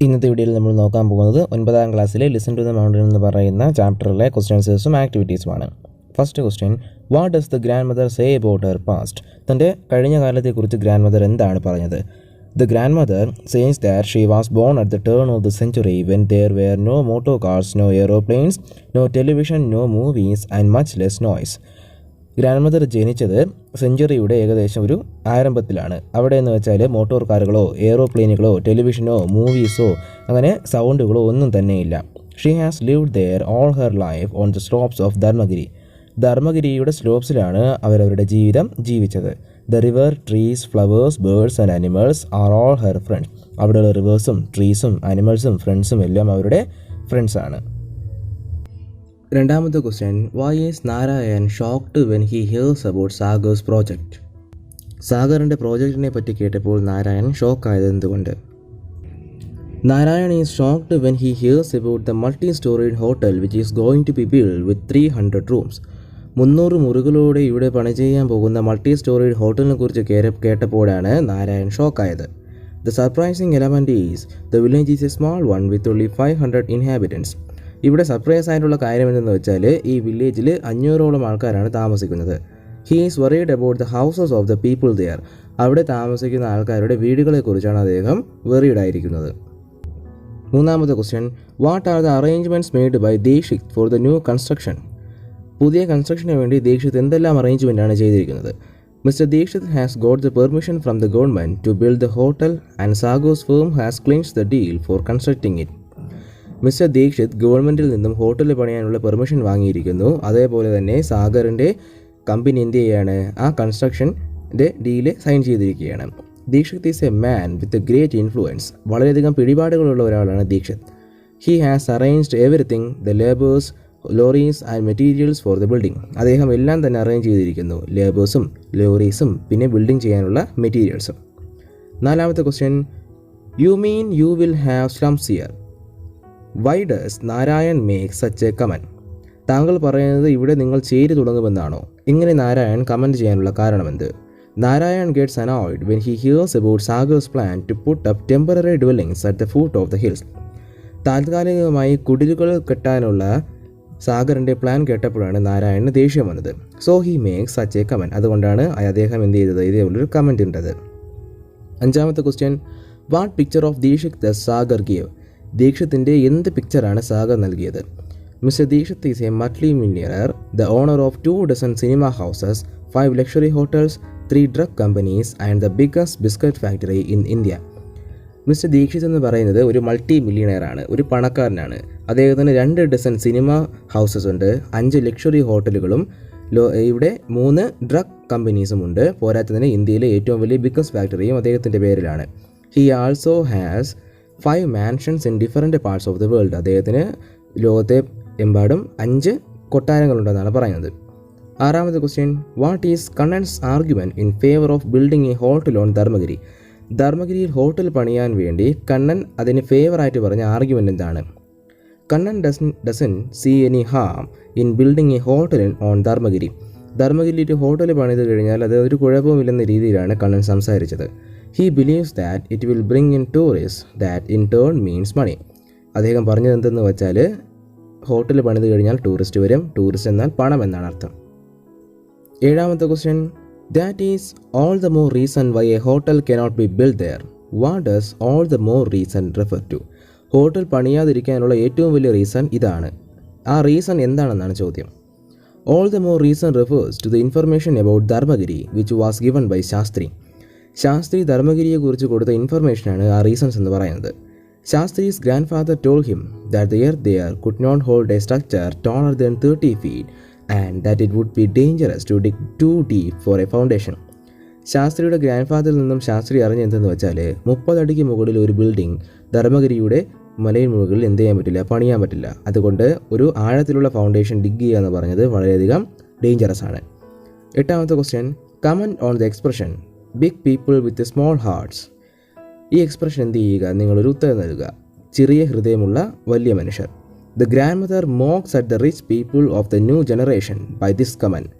ഇന്നത്തെ വീഡിയോയിൽ നമ്മൾ നോക്കാൻ പോകുന്നത് 9ാം ക്ലാസ്സിലെ ലിസൺ ടു ദ മൗണ്ടൻ എന്ന് പറയുന്ന ചാപ്റ്ററിലെ ക്വസ്റ്റ്യൻസും ആക്ടിവിറ്റീസുമാണ്. First question, what does the grandmother say about her past? തൻ്റെ കഴിഞ്ഞ കാലത്തെക്കുറിച്ച് ഗ്രാൻഡ് മദർ എന്താണ് പറഞ്ഞത്? The grandmother says that she was born at the turn of the century when there were no motor cars, no aeroplanes, no television, no movies and much less noise. Grandmother ജനിച്ചത് സെഞ്ചുറിയുടെ ഏകദേശം ഒരു ആരംഭത്തിലാണ്. അവിടെ എന്ന് വെച്ചാൽ motor കാറുകളോ എയ്റോപ്ലെയിനുകളോ ടെലിവിഷനോ മൂവീസോ അങ്ങനെ സൗണ്ടുകളോ ഒന്നും തന്നെയില്ല. She has lived there all her life on the slopes of Dharmagiri. ധർമ്മഗിരിയുടെ സ്ലോപ്സിലാണ് അവരവരുടെ ജീവിതം ജീവിച്ചത്. The river, trees, flowers, birds and animals are all her friends. അവിടെയുള്ള റിവേഴ്സും ട്രീസും ആനിമൽസും ഫ്രണ്ട്സും എല്ലാം അവരുടെ ഫ്രണ്ട്സാണ്. രണ്ടാമത്തെ question, why is Narayan shocked when he hears about Sagar's project? സാഗറിൻ്റെ പ്രോജക്റ്റിനെ പറ്റി കേട്ടപ്പോൾ നാരായൺ ഷോക്കായത് എന്തുകൊണ്ട്? Narayan is shocked when he hears about the multi storied hotel which is going to be build with 300 rooms. 300 മുറികളോടെ ഇവിടെ പണി ചെയ്യാൻ പോകുന്ന മൾട്ടി സ്റ്റോറീഡ് ഹോട്ടലിനെ കുറിച്ച് കേട്ടപ്പോഴാണ് നാരായൺ ഷോക്കായത്. The surprising element is the village is a small one with only 500 inhabitants. ഇവിടെ സർപ്രൈസ് ആയിട്ടുള്ള കാര്യം എന്തെന്ന് വെച്ചാൽ ഈ വില്ലേജിൽ 500ഓളം ആൾക്കാരാണ് താമസിക്കുന്നത്. He is worried about the houses of the people there. അവിടെ താമസിക്കുന്ന ആൾക്കാരുടെ വീടുകളെക്കുറിച്ചാണ് അദ്ദേഹം വെറീഡ് ആയിരിക്കുന്നത്. മൂന്നാമത്തെ question, what are the arrangements made by Dikshit for the new construction? പുതിയ കൺസ്ട്രക്ഷന് വേണ്ടി ദീക്ഷിത് എന്തെല്ലാം അറേഞ്ച്മെൻറ്റാണ് ചെയ്തിരിക്കുന്നത്? Mister Dikshit has got the permission from the government to build the hotel and Sagar's firm has clinched the deal for constructing it. Mister Dikshit ഗവൺമെൻറ്റിൽ നിന്നും hotel പണിയാനുള്ള permission വാങ്ങിയിരിക്കുന്നു. അതേപോലെ തന്നെ സാഗറിൻ്റെ കമ്പനി എന്ത് ചെയ്യുകയാണ്, ആ കൺസ്ട്രക്ഷൻ്റെ ഡീല് സൈൻ ചെയ്തിരിക്കുകയാണ്. Dixit is a man with a great influence. വളരെയധികം പിടിപാടുകളുള്ള ഒരാളാണ് Dixit. He has arranged everything, the labours, lorries and materials for the building. അദ്ദേഹം എല്ലാം തന്നെ അറേഞ്ച് ചെയ്തിരിക്കുന്നു, ലേബേഴ്സും ലോറീസും പിന്നെ ബിൽഡിംഗ് ചെയ്യാനുള്ള മെറ്റീരിയൽസും. നാലാമത്തെ question, you mean you will have slums here? Why does Narayan make such a comment? താങ്കൾ പറയുന്നത് ഇവിടെ നിങ്ങൾ ചേരി തുടങ്ങുമെന്നാണോ? ഇങ്ങനെ നാരായൺ കമൻറ്റ് ചെയ്യാനുള്ള കാരണമെന്ത്? Narayan gets annoyed when he hears about Sagar's plan to put up temporary dwellings at the foot of the hills. താൽക്കാലികമായി കുടിലുകൾ കെട്ടാനുള്ള സാഗറിൻ്റെ പ്ലാൻ കേട്ടപ്പോഴാണ് നാരായണന് ദേഷ്യം വന്നത്. So he makes such a comment. അതുകൊണ്ടാണ് അദ്ദേഹം എന്ത് ചെയ്തത്, ഇതേപോലൊരു കമൻറ്റ് ഇട്ടത്. അഞ്ചാമത്തെ question, what picture of Dikshit the Sagar give? ദീക്ഷിത്തിൻ്റെ എന്ത് പിക്ചറാണ് സാഗർ നൽകിയത്? Mister Dikshit is a multi millionaire, the owner of 2 dozen cinema houses, 5 luxury hotels, 3 drug companies and the biggest biscuit factory in India. Mister Dixit എന്ന് പറയുന്നത് ഒരു മൾട്ടി മില്യണയറാണ്, ഒരു പണക്കാരനാണ്. അദ്ദേഹത്തിന് 2 ഡസൻ സിനിമ ഹൗസസ് ഉണ്ട്, 5 ലക്ഷറി ഹോട്ടലുകളും ഇവിടെ 3 ഡ്രഗ് കമ്പനീസും ഉണ്ട്. പോരാത്തതിന് ഇന്ത്യയിലെ ഏറ്റവും വലിയ ബിഗ്ഗസ്റ്റ് ഫാക്ടറിയും അദ്ദേഹത്തിൻ്റെ പേരിലാണ്. He also has 5 mansions in different parts of the world. അദ്ദേഹത്തിന് ലോകത്തെ എമ്പാടും 5 കൊട്ടാരങ്ങളുണ്ടെന്നാണ് പറയുന്നത്. ആറാമത്തെ question, what is Kannan's argument in favour of building a hotel on Dharmagiri? ധർമ്മഗിരിയിൽ ഹോട്ടൽ പണിയാൻ വേണ്ടി കണ്ണൻ അതിന് ഫേവറായിട്ട് പറഞ്ഞ ആർഗ്യുമെൻ്റ് എന്താണ്? Kannan doesn't see any harm in building a hotel on Dharmagiri. ധർമ്മഗിരിയിൽ ഹോട്ടൽ പണിത് കഴിഞ്ഞാൽ അത് ഒരു കുഴപ്പമില്ലെന്ന രീതിയിലാണ് കണ്ണൻ സംസാരിച്ചത്. He believes that it will bring in tourists, that in turn means money. അദ്ദേഹം പറഞ്ഞത് എന്തെന്ന് വെച്ചാൽ ഹോട്ടൽ പണിത് കഴിഞ്ഞാൽ ടൂറിസ്റ്റ് വരും, ടൂറിസ്റ്റ് എന്നാൽ പണം എന്നാണ് അർത്ഥം. ഏഴാമത്തെ question, that is all the more reason why a hotel cannot be built there. What does all the more reason refer to? Hotel പണിയാതിരിക്കാനുള്ള ഏറ്റവും വലിയ റീസൺ ഇതാണ്. ആ റീസൺ എന്താണെന്നാണ് ചോദ്യം. All the more reason refers to the information about Dharmagiri which was given by Shastri. Shastri ധർമ്മഗിരിയെക്കുറിച്ച് കൊടുത്ത ഇൻഫർമേഷനാണ് ആ reasons എന്ന് പറയുന്നത്. Shastri's grandfather told him that the earth there could not hold a structure taller than 30 feet and that it would be dangerous to dig too deep for a foundation. ശാസ്ത്രിയുടെ ഗ്രാൻഡ് ഫാദറിൽ നിന്നും ശാസ്ത്രി അറിഞ്ഞെന്തെന്ന് വെച്ചാൽ 30 അടിക്ക് മുകളിൽ ഒരു ബിൽഡിംഗ് ധർമ്മഗിരിയുടെ മലയിൽ മുകളിൽ എന്ത് ചെയ്യാൻ പറ്റില്ല, പണിയാൻ പറ്റില്ല. അതുകൊണ്ട് ഒരു ആഴത്തിലുള്ള ഫൗണ്ടേഷൻ ഡിഗ് ചെയ്യുക എന്ന് പറഞ്ഞത് വളരെയധികം ഡേഞ്ചറസ് ആണ്. എട്ടാമത്തെ question, comment on the expression big people with small hearts. ഈ എക്സ്പ്രഷൻ എന്ത് ചെയ്യുക, നിങ്ങളൊരു ഉത്തരം നൽകുക. ചെറിയ ഹൃദയമുള്ള വലിയ മനുഷ്യർ. The grandmother mocks at the rich people of the new generation by this comment.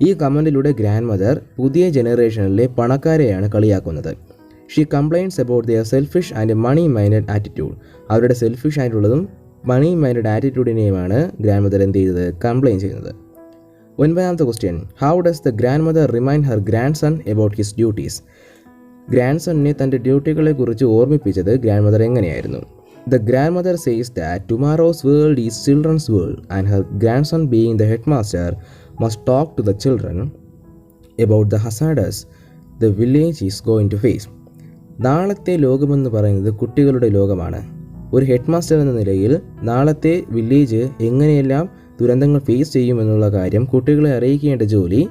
ഈ കമൻറ്റിലൂടെ ഗ്രാൻഡ് മദർ പുതിയ ജനറേഷനിലെ പണക്കാരെയാണ് കളിയാക്കുന്നത്. She complains about their selfish and money minded attitude. അവരുടെ സെൽഫിഷ് ആയിട്ടുള്ളതും മണി മൈൻഡഡ് ആറ്റിറ്റ്യൂഡിനെയുമാണ് ഗ്രാൻഡ് മദർ എന്ത് ചെയ്തത്, കംപ്ലൈൻ ചെയ്യുന്നത്. 9ാമത്തെ question, how does the grandmother remind her grandson about his duties. ഗ്രാൻഡ് സണ്ണിനെ തൻ്റെ ഡ്യൂട്ടികളെക്കുറിച്ച് ഓർമ്മിപ്പിച്ചത് ഗ്രാൻഡ് മദർ എങ്ങനെയായിരുന്നു? The grandmother says that tomorrow's world is children's world and her grandson, being the headmaster, must talk to the children about the hazards the village is going to face. നാളത്തെ ലോകമെന്ന് പറയുന്നത് കുട്ടികളുടെ ലോകമാണ്. ഒരു head master എന്ന നിലയിൽ നാളത്തെ village എങ്ങനെയെല്ലാം ദുരന്തങ്ങൾ ഫേസ് ചെയ്യുമെന്നുള്ള കാര്യം കുട്ടികളെ അറിയിക്കേണ്ട ജോലി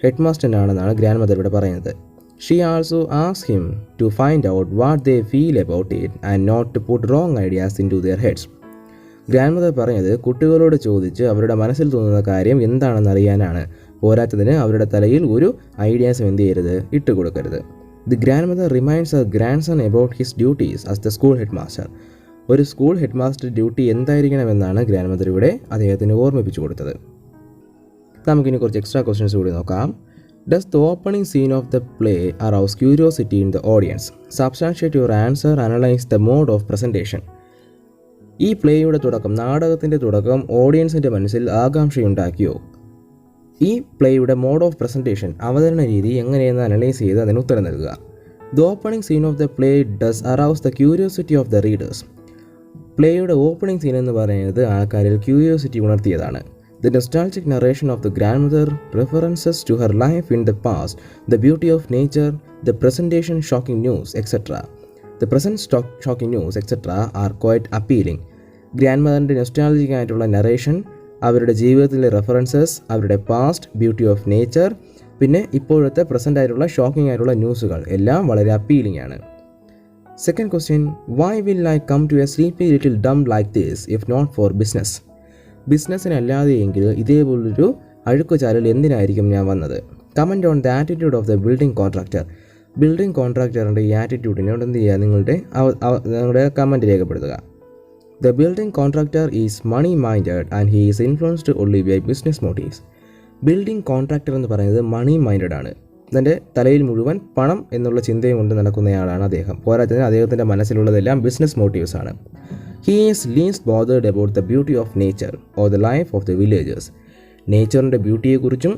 ഹെഡ് മാസ്റ്ററിനാണെന്നാണ് ഗ്രാൻഡ് മദർ ഇവിടെ പറയുന്നത്. She also asks him to find out what they feel about it and not to put wrong ideas into their heads. Grand mother പറഞ്ഞത് കുട്ടികളോട് ചോദിച്ച് അവരുടെ മനസ്സിൽ തോന്നുന്ന കാര്യം എന്താണെന്ന് അറിയാനാണ്. പോരാത്തതിന് അവരുടെ തലയിൽ ഒരു ഐഡിയാസും എന്ത് ചെയ്യരുത്, ഇട്ടുകൊടുക്കരുത്. The grandmother reminds her grandson about his duties as the school headmaster. ഒരു സ്കൂൾ ഹെഡ് മാസ്റ്റർ ഡ്യൂട്ടി എന്തായിരിക്കണമെന്നാണ് ഗ്രാൻഡ് മദർ ഇവിടെ അദ്ദേഹത്തിന് ഓർമ്മിപ്പിച്ചു കൊടുത്തത്. നമുക്കിനി കുറച്ച് എക്സ്ട്രാ ക്വസ്റ്റ്യൻസ് കൂടി നോക്കാം. Does the opening scene of the play arouse curiosity in the audience? Substantiate your answer. Analyze the mode of presentation. ഈ പ്ലേയുടെ തുടക്കം, നാടകത്തിൻ്റെ തുടക്കം ഓഡിയൻസിൻ്റെ മനസ്സിൽ ആകാംക്ഷയുണ്ടാക്കിയോ? ഈ പ്ലേയുടെ മോഡ് ഓഫ് പ്രസൻറ്റേഷൻ, അവതരണ രീതി എങ്ങനെയെന്ന് അനലൈസ് ചെയ്ത് അതിന് ഉത്തരം നൽകുക. The opening scene of the play does arouse the curiosity of the readers. പ്ലേയുടെ ഓപ്പണിംഗ് സീൻ എന്ന് പറയുന്നത് ആൾക്കാരിൽ ക്യൂരിയോസിറ്റി ഉണർത്തിയതാണ്. The nostalgic narration of the grandmother, references to her life in the past, the beauty of nature, the presentation shocking news, etc. The present shocking news, etc. are quite appealing. ഗ്രാൻഡ്മദറിൻ്റെ nostalgic ആയിട്ടുള്ള narration, അവരുടെ ജീവിതത്തിലെ references, അവരുടെ past, beauty of nature, പിന്നെ ഇപ്പോഴത്തെ present ആയിട്ടുള്ള shocking ആയിട്ടുള്ള ന്യൂസുകൾ എല്ലാം വളരെ അപ്പീലിംഗ് ആണ്. Second question, why will I come to a sleepy little dump like this if not for business? ബിസിനസ്സിനല്ലാതെയെങ്കിൽ ഇതേപോലൊരു അഴുക്കുചാലിൽ എന്തിനായിരിക്കും ഞാൻ വന്നത്? Comment on the attitude of the building contractor. Building കോൺട്രാക്ടറിൻ്റെ ഈ ആറ്റിറ്റ്യൂഡിനോട് എന്ത് ചെയ്യുക, നിങ്ങളുടെ കമൻറ്റ് രേഖപ്പെടുത്തുക. The building contractor is money minded and he is influenced only by business motives. Building contractor എന്ന് പറയുന്നത് മണി മൈൻഡഡ് ആണ്. തൻ്റെ തലയിൽ മുഴുവൻ പണം എന്നുള്ള ചിന്തയും കൊണ്ട് നടക്കുന്നയാളാണ് അദ്ദേഹം. പോരാത്തതിന് അദ്ദേഹത്തിൻ്റെ മനസ്സിലുള്ളതെല്ലാം ബിസിനസ് മോട്ടീവ്സ് ആണ്. He is least bothered about the beauty of nature or the life of the villagers. നേച്ചറിൻ്റെ ബ്യൂട്ടിയെക്കുറിച്ചും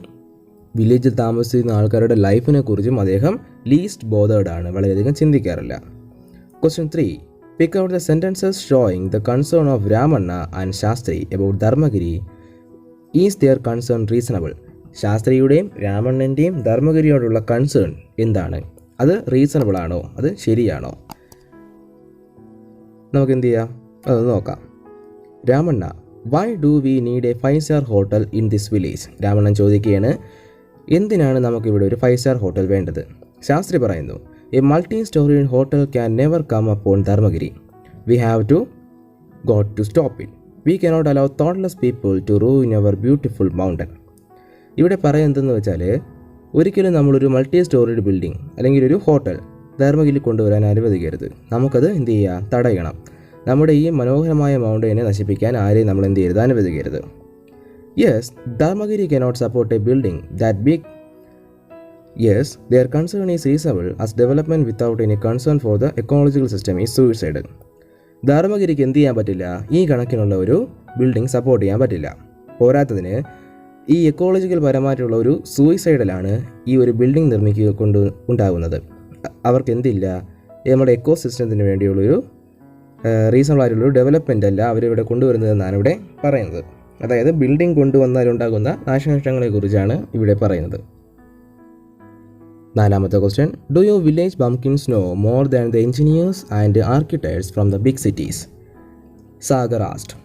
വില്ലേജിൽ താമസിക്കുന്ന ആൾക്കാരുടെ ലൈഫിനെക്കുറിച്ചും അദ്ദേഹം ലീസ്റ്റ് ബോധേർഡ് ആണ്, വളരെയധികം ചിന്തിക്കാറില്ല. Question 3. Pick out the sentences showing the concern of Ramanna and Shastri about Dharmagiri. Is their concern reasonable? ശാസ്ത്രിയുടെയും രാമണ്ണൻ്റെയും ധർമ്മഗിരിയോടുള്ള concern എന്താണ്? അത് റീസണബിൾ ആണോ? അത് ശരിയാണോ? നമുക്ക് എന്ത് ചെയ്യാം, അതൊന്ന് നോക്കാം. Ramanna, why do we need a 5-star hotel in this village? Ramannan ചോദിക്കുകയാണ്, എന്തിനാണ് നമുക്കിവിടെ ഒരു 5-star ഹോട്ടൽ വേണ്ടത്? ശാസ്ത്രി പറയുന്നു, a multi storey hotel can never come upon Dharmagiri. We have to got to stop it. We cannot allow thoughtless people to ruin our beautiful mountain. ഇവിടെ പറയുന്നതെന്ന് വെച്ചാൽ, ഒരിക്കലും നമ്മളൊരു മൾട്ടി സ്റ്റോറിഡ് ബിൽഡിംഗ് അല്ലെങ്കിൽ ഒരു ഹോട്ടൽ ധർമ്മഗിരി കൊണ്ടുവരാൻ അനുവദിക്കരുത്. നമുക്കത് എന്ത് ചെയ്യുക, തടയണം. നമ്മുടെ ഈ മനോഹരമായ മൗണ്ടനെ നശിപ്പിക്കാൻ ആരെയും നമ്മൾ എന്ത് ചെയ്യരുത്, അനുവദിക്കരുത്. Yes, Dharmagiri cannot support a building that big. Yes, their concern is reasonable as development without any concern for the ecological system is suicidal. ധർമ്മഗിരിക്ക് എന്ത് ചെയ്യാൻ പറ്റില്ല, ഈ കണക്കിനുള്ള ഒരു ബിൽഡിംഗ് സപ്പോർട്ട് ചെയ്യാൻ പറ്റില്ല. പോരാത്തതിന് ഈ എക്കോളജിക്കൽ പരമായിട്ടുള്ള ഒരു സൂയിസൈഡലാണ് ഈ ഒരു ബിൽഡിംഗ് നിർമ്മിക്കുക കൊണ്ട് ഉണ്ടാകുന്നത്. അവർക്ക് എന്തില്ല, നമ്മുടെ എക്കോ സിസ്റ്റത്തിന് വേണ്ടിയുള്ളൊരു റീസണബിൾ ആയിട്ടുള്ളൊരു ഡെവലപ്മെൻ്റ് അല്ല അവരിവിടെ കൊണ്ടുവരുന്നതെന്നാണ് ഇവിടെ പറയുന്നത്. അതായത് ബിൽഡിംഗ് കൊണ്ടുവന്നാലുണ്ടാകുന്ന നാശനഷ്ടങ്ങളെക്കുറിച്ചാണ് ഇവിടെ പറയുന്നത്. 4ാമത്തെ question, do your village bumpkins know more than the engineers and architects from the big cities? Sagar asked,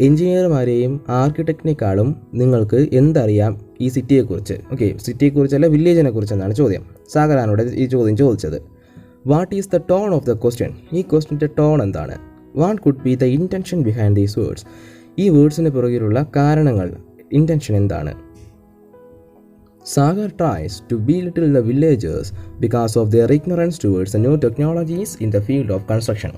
എഞ്ചിനീയർമാരെയും ആർക്കിടെക്റ്റിനേക്കാളും നിങ്ങൾക്ക് എന്തറിയാം ഈ സിറ്റിയെക്കുറിച്ച്? ഓക്കെ, സിറ്റിയെക്കുറിച്ചല്ല വില്ലേജിനെ കുറിച്ചെന്നാണ് ചോദ്യം. സാഗറാണ് ഈ ചോദ്യം ചോദിച്ചത്. What is the tone of the question? ഈ ക്വസ്റ്റ്യൻ്റെ ടോൺ എന്താണ്? What could be the intention behind these words? ഈ വേർഡ്സിന് പുറകിലുള്ള കാരണങ്ങൾ, ഇൻറ്റൻഷൻ എന്താണ്? Sagar tries to belittle the villagers because of their ignorance towards the new technologies in the field of construction.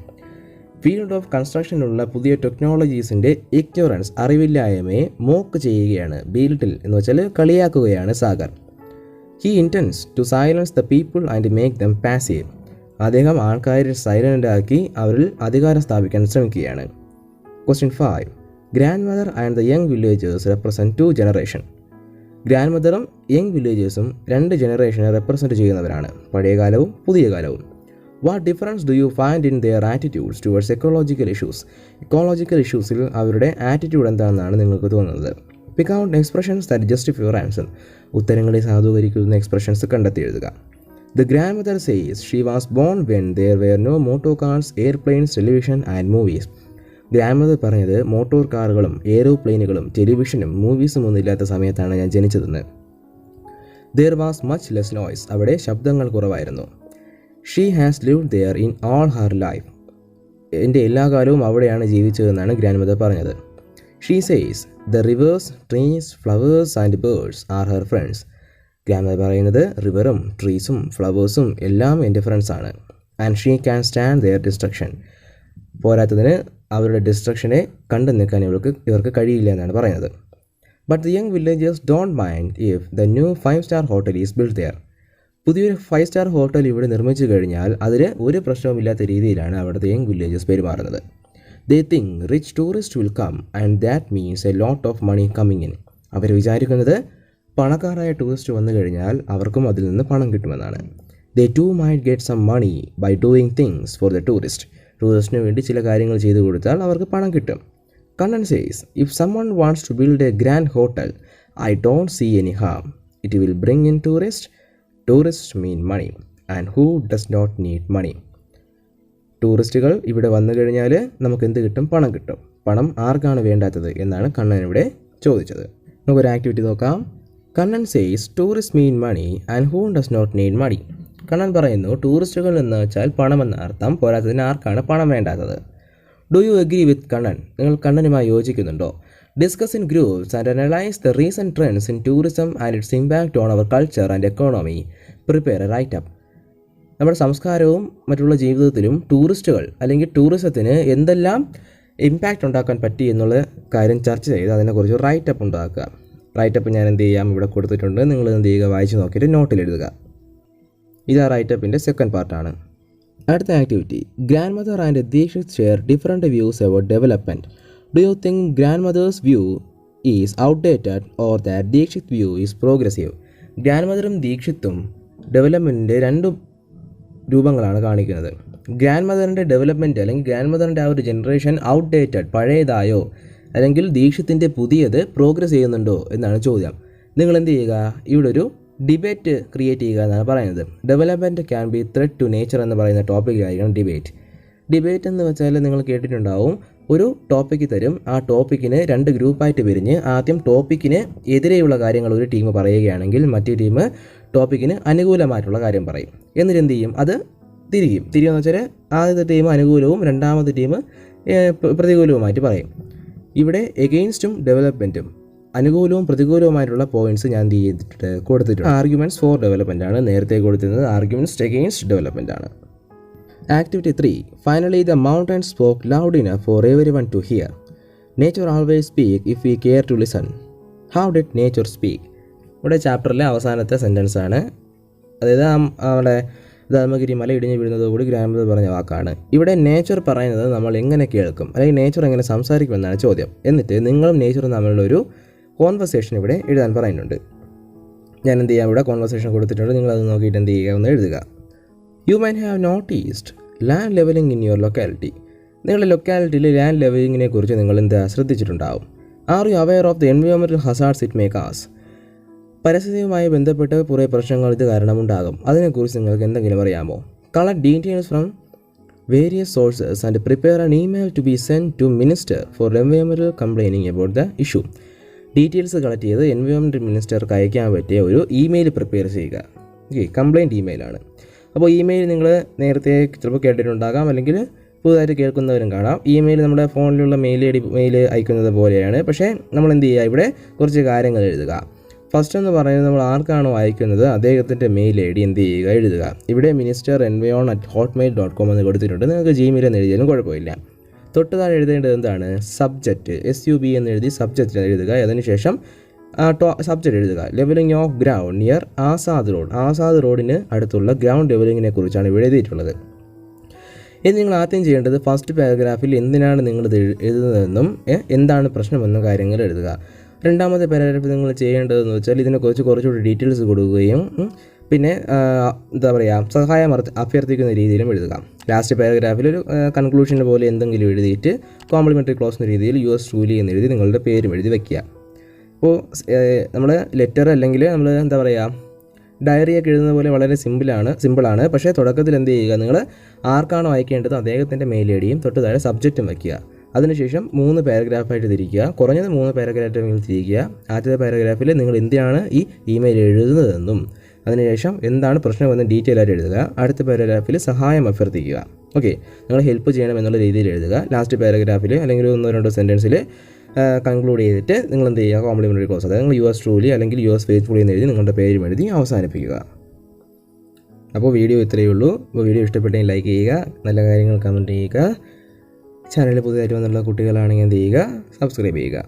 Field of കൺസ്ട്രക്ഷനിലുള്ള പുതിയ ടെക്നോളജീസിൻ്റെ ignorance, അറിവില്ലായ്മയെ mock ചെയ്യുകയാണ്. Belittle എന്ന് വെച്ചാൽ കളിയാക്കുകയാണ് Sagar. He intends to silence the people and make them passive. അദ്ദേഹം ആൾക്കാരെ silent ആക്കി അവരിൽ അധികാരം സ്ഥാപിക്കാൻ ശ്രമിക്കുകയാണ്. Question 5. Grandmother and the young villagers represent 2 generations. Grand മദറും യങ് വില്ലേജേഴ്സും 2 ജനറേഷനെ റെപ്രസെൻറ്റ് ചെയ്യുന്നവരാണ്, പഴയ കാലവും പുതിയ കാലവും. What difference do you find in their attitudes towards ecological issues? Ecological ഇഷ്യൂസിൽ അവരുടെ ആറ്റിറ്റ്യൂഡ് എന്താണെന്നാണ് നിങ്ങൾക്ക് തോന്നുന്നത്? Pick out expressions that justify your answer. ഉത്തരങ്ങളെ സാധൂകരിക്കുന്ന എക്സ്പ്രഷൻസ് കണ്ടെത്തി എഴുതുക. The grandmother says she was born when there were no motor cars, airplanes, television and movies. ഗ്രാൻഡ്മദർ പറഞ്ഞത് മോട്ടോർ കാറുകളും എയ്റോപ്ലെയിനുകളും ടെലിവിഷനും മൂവീസും ഒന്നും ഇല്ലാത്ത സമയത്താണ് ഞാൻ ജനിച്ചതെന്ന്. There was much less noise. അവിടെ ശബ്ദങ്ങൾ കുറവായിരുന്നു. She has lived there in all her life. എൻ്റെ എല്ലാ കാലവും അവിടെയാണ് ജീവിച്ചതെന്നാണ് ഗ്രാൻഡ്മദർ പറഞ്ഞത്. She says the rivers, trees, flowers and birds are her friends. ഗ്രാൻഡ്മദർ പറയുന്നത് റിവറും ട്രീസും ഫ്ലവേഴ്സും എല്ലാം എൻ്റെ ഫ്രണ്ട്സാണ്. And she can stand their destruction. പോരാത്തതിന് അവരുടെ ഡിസ്ട്രക്ഷനെ കണ്ടു നിൽക്കാൻ ഇവർക്ക് കഴിയില്ല എന്നാണ് പറയുന്നത്. But the young villagers don't mind if the new 5-star hotel is build there. പുതിയൊരു 5-star ഹോട്ടൽ ഇവിടെ നിർമ്മിച്ചു കഴിഞ്ഞാൽ അതിന് ഒരു പ്രശ്നവുമില്ലാത്ത രീതിയിലാണ് അവിടുത്തെ യങ് വില്ലേജേഴ്സ് പെരുമാറുന്നത്. They think rich tourist will come and that means a lot of money coming in. അവർ വിചാരിക്കുന്നത് പണക്കാരായ ടൂറിസ്റ്റ് വന്നു കഴിഞ്ഞാൽ അവർക്കും അതിൽ നിന്ന് പണം കിട്ടുമെന്നാണ്. They too might get some money by doing things for the tourist. ടൂറിസ്റ്റിന് വേണ്ടി ചില കാര്യങ്ങൾ ചെയ്തു കൊടുത്താൽ അവർക്ക് പണം കിട്ടും. Kannan says if someone wants to build a grand hotel, I don't see any harm. It will bring in tourists. Tourists mean money. And who does not need money? ടൂറിസ്റ്റുകൾ ഇവിടെ വന്നു കഴിഞ്ഞാൽ നമുക്ക് എന്ത് കിട്ടും? പണം കിട്ടും. പണം ആർക്കാണ് വേണ്ടാത്തത് എന്നാണ് കണ്ണൻ ഇവിടെ ചോദിച്ചത്. നമുക്കൊരു ആക്ടിവിറ്റി നോക്കാം. Kannan says tourist mean money and who does not need money. Kannan പറയുന്നു ടൂറിസ്റ്റുകൾ എന്ന് വെച്ചാൽ പണമെന്ന അർത്ഥം, പോരാത്തതിന് ആർക്കാണ് പണം വേണ്ടാത്തത്. Do you agree with Kannan? നിങ്ങൾ കണ്ണനുമായി യോജിക്കുന്നുണ്ടോ? Discuss in groups and analyse the recent trends in tourism and its impact on our culture and economy. Prepare a write up. നമ്മുടെ സംസ്കാരവും മറ്റുള്ള ജീവിതത്തിലും ടൂറിസ്റ്റുകൾ അല്ലെങ്കിൽ ടൂറിസത്തിന് എന്തെല്ലാം ഇമ്പാക്റ്റ് ഉണ്ടാക്കാൻ പറ്റി എന്നുള്ള കാര്യം ചർച്ച ചെയ്ത് അതിനെക്കുറിച്ച് റൈറ്റ് അപ്പ് ഉണ്ടാക്കുക. റൈറ്റ് അപ്പ് ഞാൻ എന്ത് ചെയ്യാം ഇവിടെ കൊടുത്തിട്ടുണ്ട്. നിങ്ങൾ എന്ത് ചെയ്യുക? വായിച്ച് നോക്കിയിട്ട് നോട്ടിൽ എഴുതുക. ഇതാ റൈറ്റപ്പിൻ്റെ സെക്കൻഡ് പാർട്ടാണ്. അടുത്ത ആക്ടിവിറ്റി. Grand mother and Dikshit share different views about development. Do you think grand mother's view is outdated or that Dikshit view is progressive? Grand മദറും ദീക്ഷിത്തും ഡെവലപ്മെൻറ്റിൻ്റെ 2 രൂപങ്ങളാണ് കാണിക്കുന്നത്. ഗ്രാൻഡ് മദറിൻ്റെ ഡെവലപ്മെൻറ്റ് അല്ലെങ്കിൽ ഗ്രാൻഡ് മദറിൻ്റെ ആ ഒരു ജനറേഷൻ ഔട്ട്ഡേറ്റഡ് പഴയതായോ അല്ലെങ്കിൽ ദീക്ഷിത്തിൻ്റെ പുതിയത് പ്രോഗ്രസ് ചെയ്യുന്നുണ്ടോ എന്നാണ് ചോദ്യം. നിങ്ങൾ എന്ത് ചെയ്യുക? ഇവിടെ ഒരു ഡിബേറ്റ് ക്രിയേറ്റ് ചെയ്യുക എന്നാണ് പറയുന്നത്. Development can be threat to nature എന്ന് പറയുന്ന ടോപ്പിക്കായിരിക്കണം ഡിബേറ്റ്. ഡിബേറ്റ് എന്ന് വെച്ചാൽ നിങ്ങൾ കേട്ടിട്ടുണ്ടാവും, ഒരു ടോപ്പിക്ക് തരും, ആ ടോപ്പിക്കിന് 2 ഗ്രൂപ്പായിട്ട് പിരിഞ്ഞ് ആദ്യം ടോപ്പിക്കിന് എതിരെയുള്ള കാര്യങ്ങൾ ഒരു ടീം പറയുകയാണെങ്കിൽ മറ്റേ ടീം ടോപ്പിക്കിന് അനുകൂലമായിട്ടുള്ള കാര്യം പറയും. എന്നിട്ട് എന്ത് ചെയ്യും? അത് തിരിയുമെന്ന് വെച്ചാൽ ആദ്യത്തെ ടീം അനുകൂലവും രണ്ടാമത്തെ ടീം പ്രതികൂലവുമായിട്ട് പറയും. ഇവിടെ എഗെയിൻസ്റ്റും ഡെവലപ്മെൻറ്റും അനുകൂലവും പ്രതികൂലവുമായിട്ടുള്ള പോയിന്റ്സ് ഞാൻ കൊടുത്തിട്ടുണ്ട്. ആർഗ്യുമെൻറ്റ്സ് ഫോർ ഡെവലപ്മെൻ്റ് ആണ് നേരത്തെ കൊടുത്തിരുന്നത്. ആർഗ്യുമെൻറ്റ്സ് എഗെയിൻസ്റ്റ് ഡെവലപ്മെൻ്റ് ആണ്. Activity 3. Finally the mountains spoke loud enough for everyone to hear. Nature always speak if we care to listen. How did nature speak? ഇവിടെ ചാപ്റ്ററിലെ അവസാനത്തെ സെൻറ്റൻസ് ആണ്. അതായത് അവിടെ ധർമ്മഗിരി മല ഇടിഞ്ഞ് വീഴുന്നതോടുകൂടി ഗ്രാൻഡ് പറഞ്ഞ വാക്കാണ്. ഇവിടെ നേച്ചർ പറയുന്നത് നമ്മൾ എങ്ങനെ കേൾക്കും അല്ലെങ്കിൽ നേച്ചർ എങ്ങനെ സംസാരിക്കുമെന്നാണ് ചോദ്യം. എന്നിട്ട് നിങ്ങളും നേച്ചറും തമ്മിലുള്ള ഒരു കോൺവെർസേഷൻ ഇവിടെ എഴുതാൻ പറയുന്നുണ്ട്. ഞാൻ എന്ത് ചെയ്യാം? ഇവിടെ കോൺവെർസേഷൻ കൊടുത്തിട്ടുണ്ട്. നിങ്ങളത് നോക്കിയിട്ട് എന്ത് ചെയ്യുക? ഒന്ന് എഴുതുക. You might have noticed land levelling in your locality. നിങ്ങളുടെ ലൊക്കാലിറ്റിയിൽ ലാൻഡ് ലെവലിങ്ങിനെ കുറിച്ച് നിങ്ങൾ ശ്രദ്ധിച്ചിട്ടുണ്ടാവും. Are you aware of the environmental hazards it may cause? പരിസ്ഥിതിയുമായി ബന്ധപ്പെട്ട് കുറേ പ്രശ്നങ്ങൾ ഇത് കാരണമുണ്ടാകും. അതിനെക്കുറിച്ച് നിങ്ങൾക്ക് എന്തെങ്കിലും അറിയാമോ? Collect details from various sources and prepare an email to be send to minister for environmental complaining about the issue. Details collect ചെയ്ത് എൻവയോൺമെൻറ്റൽ മിനിസ്റ്റർക്ക് അയക്കാൻ പറ്റിയ ഒരു ഇമെയിൽ പ്രിപ്പയർ ചെയ്യുക. ഓക്കെ, കംപ്ലയിൻറ്റ് ഇമെയിലാണ്. അപ്പോൾ ഇമെയിൽ നിങ്ങൾ നേരത്തെ ചിലപ്പോൾ കേട്ടിട്ടുണ്ടാകാം, അല്ലെങ്കിൽ പുതുതായിട്ട് കേൾക്കുന്നവരും കാണാം. ഇമെയിൽ നമ്മുടെ ഫോണിലുള്ള മെയിൽ അയക്കുന്നത് പോലെയാണ്. പക്ഷേ നമ്മൾ എന്ത് ചെയ്യുക? ഇവിടെ കുറച്ച് കാര്യങ്ങൾ എഴുതുക. ഫസ്റ്റ് എന്ന് പറയുന്നത് നമ്മൾ ആർക്കാണോ അയക്കുന്നത് അദ്ദേഹത്തിൻ്റെ മെയിൽ ഐ ഡി എന്ത് ചെയ്യുക? എഴുതുക. ഇവിടെ minister@hotmail.com എന്ന് കൊടുത്തിട്ടുണ്ട്. നിങ്ങൾക്ക് ജിമെയിൽ എന്ന് എഴുതിയാലും കുഴപ്പമില്ല. തൊട്ട് താഴെ എഴുതേണ്ടത് എന്താണ്? സബ്ജക്റ്റ്. SUB എന്ന് എഴുതി സബ്ജക്റ്റ് എഴുതുക. അതിനുശേഷം സബ്ജക്റ്റ് എഴുതുക. Levelling of ground near Azad റോഡിന് അടുത്തുള്ള ഗ്രൗണ്ട് ലെവലിങ്ങിനെ കുറിച്ചാണ് ഇവിടെ എഴുതിയിട്ടുള്ളത്. ഇനി നിങ്ങൾ ആദ്യം ചെയ്യേണ്ടത് ഫസ്റ്റ് പാരഗ്രാഫിൽ എന്തിനാണ് നിങ്ങളിത് എഴുതുന്നതെന്നും എന്താണ് പ്രശ്നമെന്നും കാര്യങ്ങൾ എഴുതുക. രണ്ടാമത്തെ പാരഗ്രാഫിൽ നിങ്ങൾ ചെയ്യേണ്ടതെന്ന് വെച്ചാൽ ഇതിനെക്കുറിച്ച് കുറച്ചുകൂടി ഡീറ്റെയിൽസ് കൊടുക്കുകയും പിന്നെ എന്താ പറയുക സഹായം അഭ്യർത്ഥിക്കുന്ന രീതിയിലും എഴുതുക. ലാസ്റ്റ് പാരഗ്രാഫിൽ ഒരു കൺക്ലൂഷൻ പോലെ എന്തെങ്കിലും എഴുതിയിട്ട് കോംപ്ലിമെൻ്ററി ക്ലോസ് എന്ന രീതിയിൽ യുഎസ് ട്രൂലി എന്ന് എഴുതി നിങ്ങളുടെ പേരും എഴുതി വയ്ക്കുക. അപ്പോൾ നമ്മൾ ലെറ്റർ അല്ലെങ്കിൽ നമ്മൾ എന്താ പറയുക ഡയറിയൊക്കെ എഴുതുന്ന പോലെ വളരെ സിമ്പിളാണ്. പക്ഷേ തുടക്കത്തിൽ എന്ത് ചെയ്യുക, നിങ്ങൾ ആർക്കാണോ അയക്കേണ്ടത് അദ്ദേഹത്തിൻ്റെ മെയിൽ ഐ ഡിയും തൊട്ട് താഴെ സബ്ജക്റ്റും വയ്ക്കുക. അതിനുശേഷം 3 പാരഗ്രാഫായിട്ട് തിരിക്കുക. കുറഞ്ഞത് 3 പാരഗ്രാഫെങ്കിലും തിരിക്കുക. ആദ്യത്തെ പാരഗ്രാഫിൽ നിങ്ങൾ എന്തിനാണ് ഈ ഇമെയിൽ എഴുതുന്നതെന്നും അതിനുശേഷം എന്താണ് പ്രശ്നമെന്ന് ഡീറ്റെയിൽ ആയിട്ട് എഴുതുക. അടുത്ത പാരഗ്രാഫിൽ സഹായം അഭ്യർത്ഥിക്കുക. ഓക്കെ, നിങ്ങൾ ഹെൽപ്പ് ചെയ്യണം എന്നുള്ള രീതിയിൽ എഴുതുക. ലാസ്റ്റ് പാരഗ്രാഫിൽ അല്ലെങ്കിൽ 1-2 സെൻറ്റൻസിൽ കൺക്ലൂഡ് ചെയ്തിട്ട് നിങ്ങൾ എന്ത് ചെയ്യുക, കോംപ്ലിമെൻ്ററി ക്ലോസ്, അതായത് നിങ്ങൾ യുഎസ് ട്രൂലി അല്ലെങ്കിൽ യുഎസ് ഫെയ്ത്ത്ഫുള്ളി എന്ന് എഴുതി നിങ്ങളുടെ പേരും എഴുതി അവസാനിപ്പിക്കുക. അപ്പോൾ വീഡിയോ ഇത്രയേ ഉള്ളൂ. അപ്പോൾ വീഡിയോ ഇഷ്ടപ്പെട്ടെങ്കിൽ ലൈക്ക് ചെയ്യുക, നല്ല കാര്യങ്ങൾ കമൻറ്റ് ചെയ്യുക. ചാനലിൽ പുതിയതായിട്ട് വന്നുള്ള കുട്ടികളാണെങ്കിൽ എന്ത് ചെയ്യുക, സബ്സ്ക്രൈബ് ചെയ്യുക.